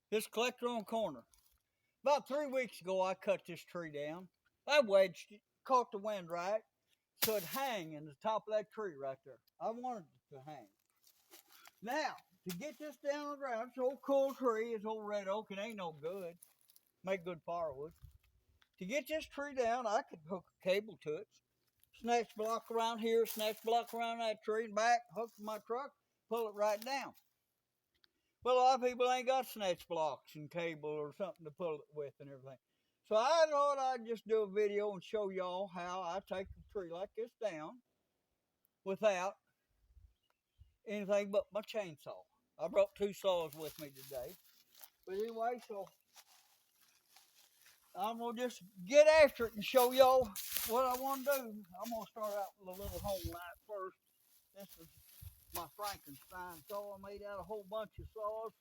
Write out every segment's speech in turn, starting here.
This collector on the corner. About 3 weeks ago, I cut this tree down. I wedged it, caught the wind right, so it'd hang in the top of that tree right there. I wanted it to hang. Now, to get this down on the ground, it's an old cool tree, it's old red oak, it ain't no good. Make good firewood. To get this tree down, I could hook a cable to it. Snatch block around here, snatch block around that tree, and back, hook my truck, pull it right down. Well, a lot of people ain't got snatch blocks and cable or something to pull it with and everything. So I thought I'd just do a video and show y'all how I take a tree like this down without anything but my chainsaw. I brought 2 saws with me today. But anyway, so I'm going to just get after it and show y'all what I want to do. I'm going to start out with a little home light first. This is my Frankenstein saw. I made out a whole bunch of saws.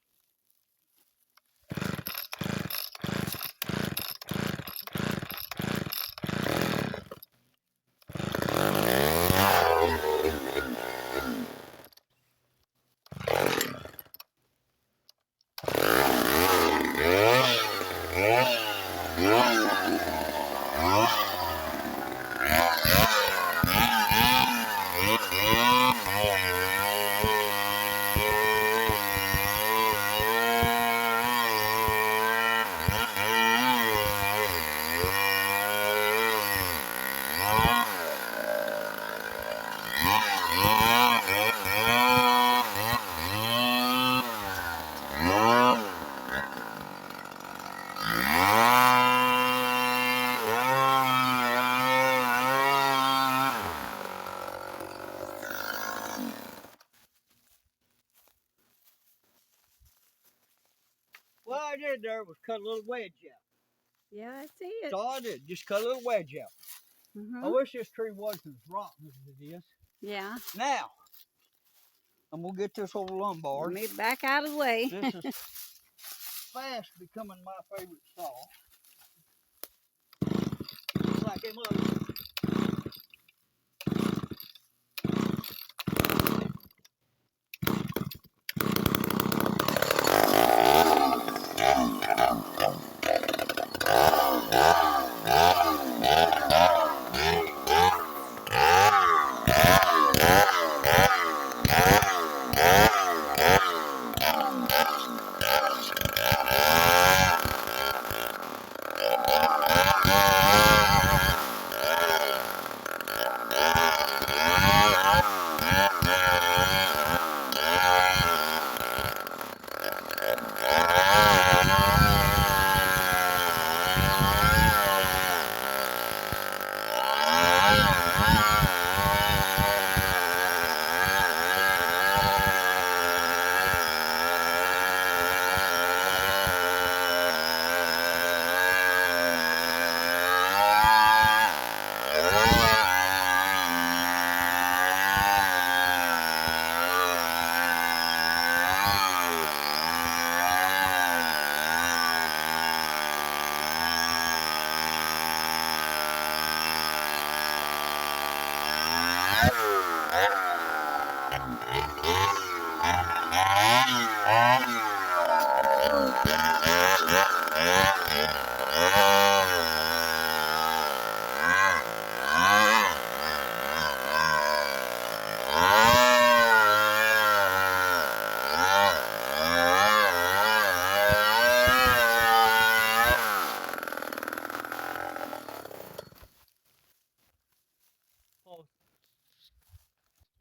What I did there was cut a little wedge out. Yeah, I see it. That's all I did, just cut a little wedge out. I wish this tree wasn't as rotten as it is. Yeah. Now, I'm going to get this old lumbar. Let me back out of the way. This is fast becoming my favorite saw. Just like them others.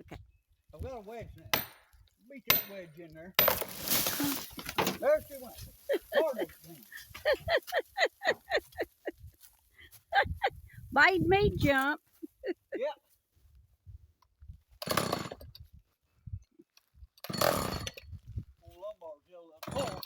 Okay. I've got a wedge now. Beat that wedge in there. There she went. Hard as it Made me jump. Yep. Old lumbar's yellow up. Oh.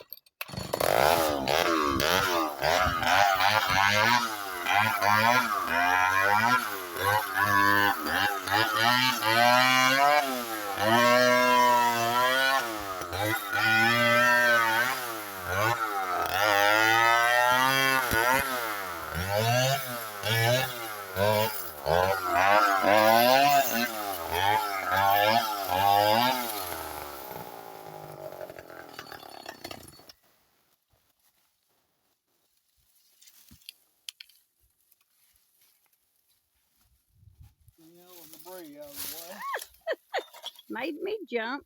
made me jump.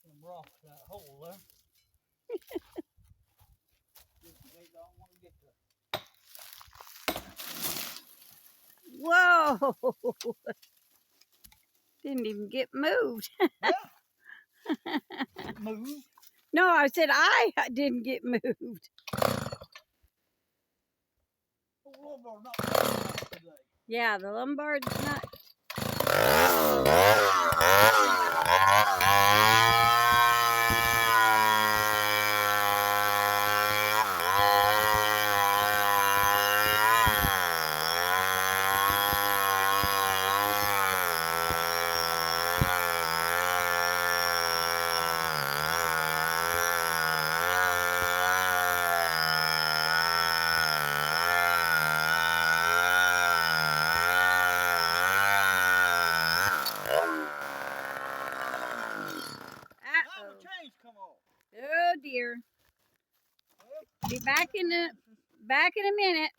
Some rocks that hole there. They don't want to get there. Whoa! Didn't even get moved. Yeah. It moved. No, I said I didn't get moved. The lumber's not coming out today. Yeah, the Lombard's not. Now the chains come off. Oh dear. Be back in a minute.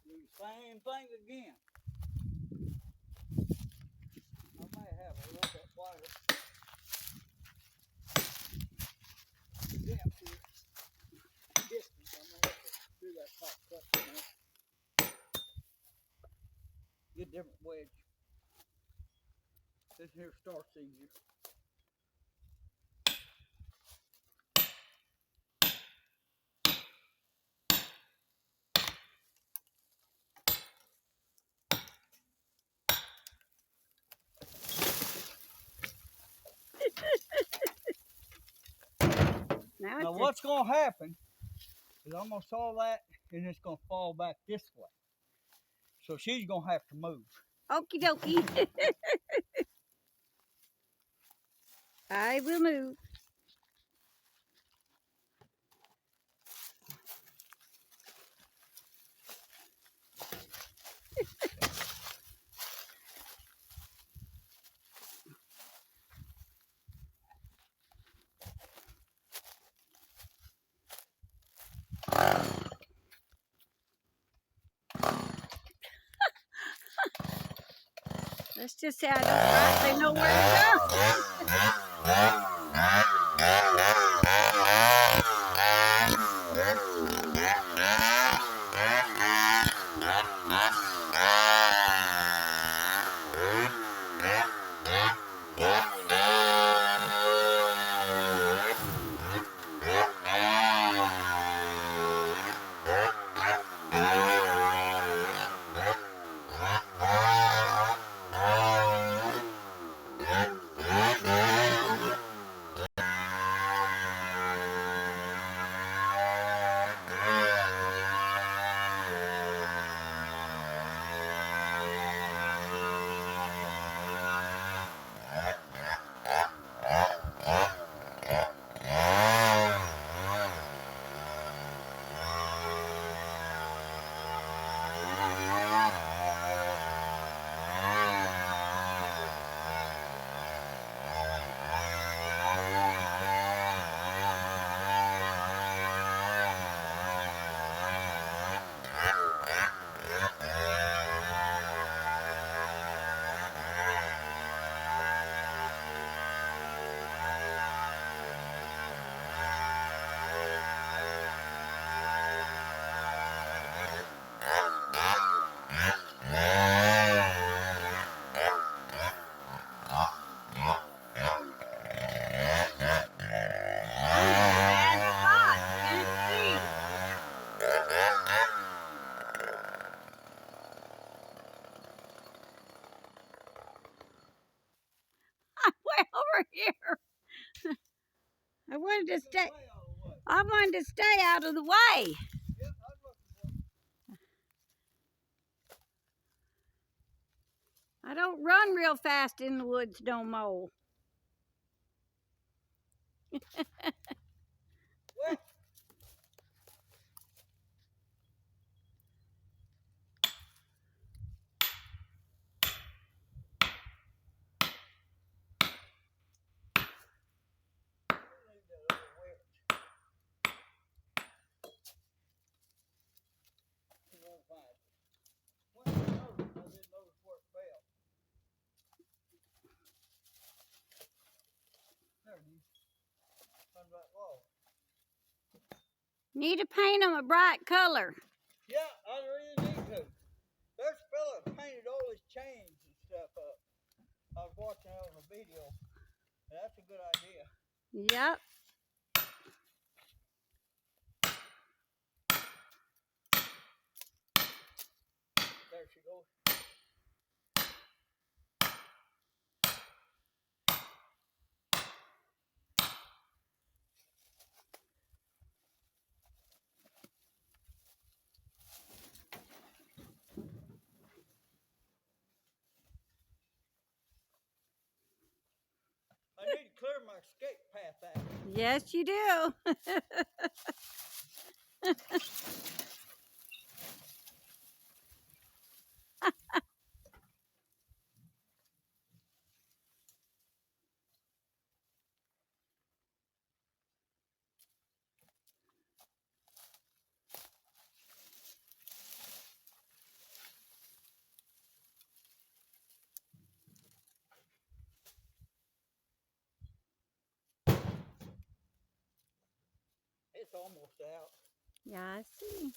Do the same thing again. I may have a little bit wider depth here. Distance. I may have to do that top cut in there. Get a different wedge. This here starts easier. Now what's going to happen is I'm going to saw that and it's going to fall back this way. So she's going to have to move. Okie dokie. I will move. Let's just say I don't rightly know where way over here. I wanted to stay. I wanted to stay out of the way. I don't run real fast in the woods no more. Need to paint them a bright color. Yeah, I really need to. There's a fella that painted all his chains and stuff up. I was watching it on a video. That's a good idea. Yep. There she goes. I need to clear my escape path out. Yes, you do. It's almost out. Yeah, I see.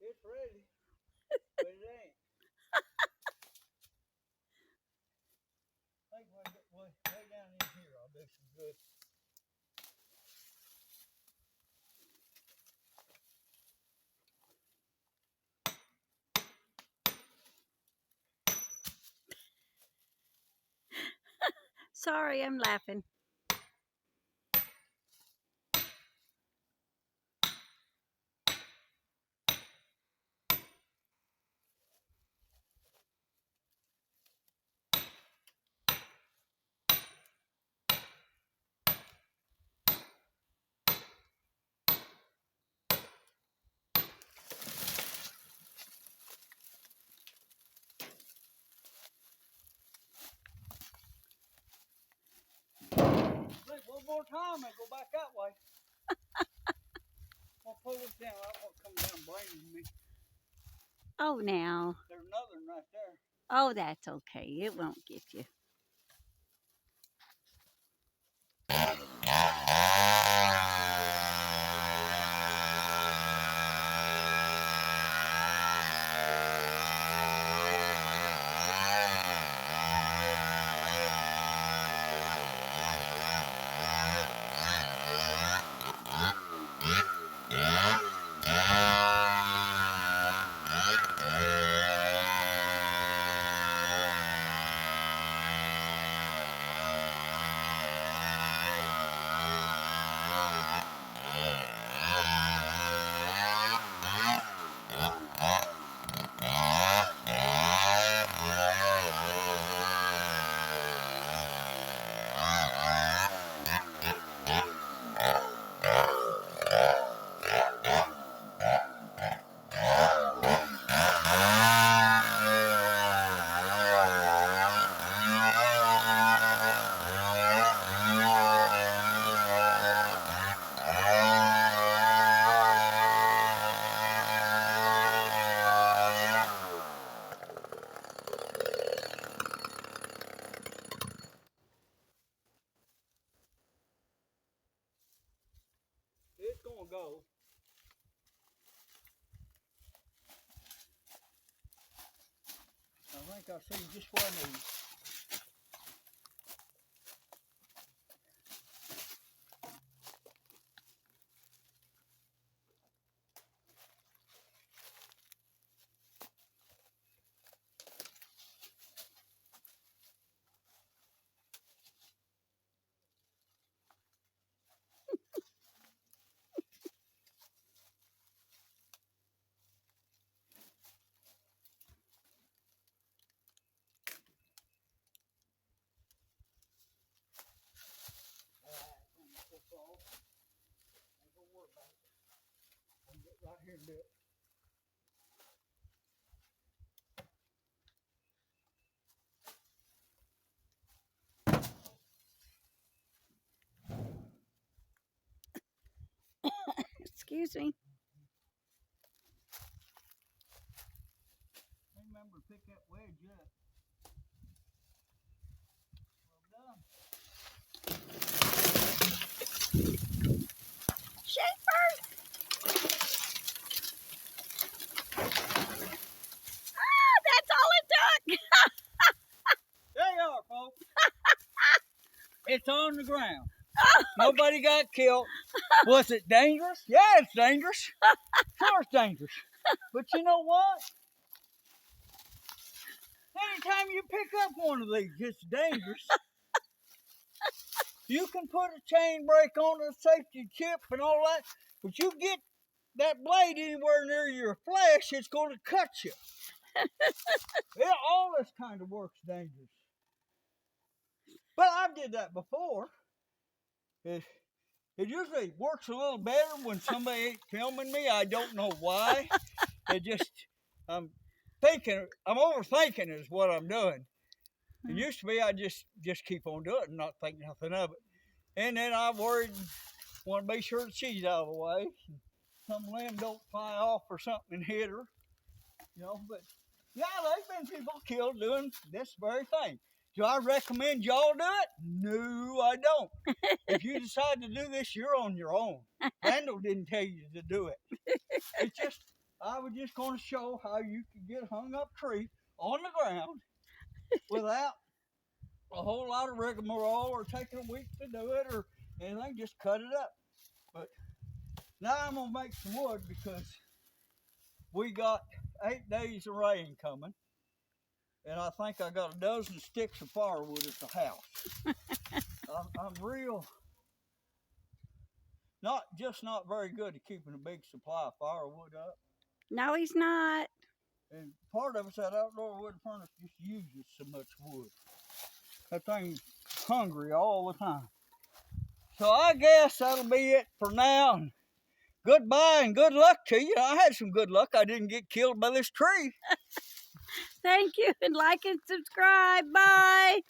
It's ready. Sorry, I'm laughing. Look, one more time and go back that way. I'll pull this down. I don't want to come down blaming me. Oh, now. There's another one right there. Oh, that's okay. It won't get you. It's going to go. I think I see just what I need. I'll get right here and do it. Excuse me. Remember to pick that wedge up. Well done. Sheepers! Ah, that's all it took. There you are, folks. It's on the ground. Oh, Nobody got killed. Was it dangerous? Yeah, it's dangerous. Sure, it's dangerous. But you know what? Anytime you pick up one of these, it's dangerous. You can put a chain brake on a safety chip and all that, but you get that blade anywhere near your flesh, it's going to cut you. All this kind of work's dangerous. But I did that before. It usually works a little better when somebody ain't filming me. I don't know why. I'm overthinking is what I'm doing. It used to be I just keep on doing it and not think nothing of it. And then I worried, want to be sure the she's out of the way. Some limb don't fly off or something and hit her. But yeah, there's been people killed doing this very thing. Do I recommend y'all do it? No, I don't. If you decide to do this, you're on your own. Randall didn't tell you to do it. I was just going to show how you could get hung up tree on the ground without a whole lot of rigmarole or taking a week to do it or anything. Just cut it up. But now I'm going to make some wood because we got 8 days of rain coming. And I think I got a dozen sticks of firewood at the house. I'm real, not very good at keeping a big supply of firewood up. No, he's not. And part of it's that outdoor wood furnace just uses so much wood. That thing's hungry all the time. So I guess that'll be it for now. And goodbye and good luck to you. I had some good luck. I didn't get killed by this tree. Thank you, and like and subscribe. Bye.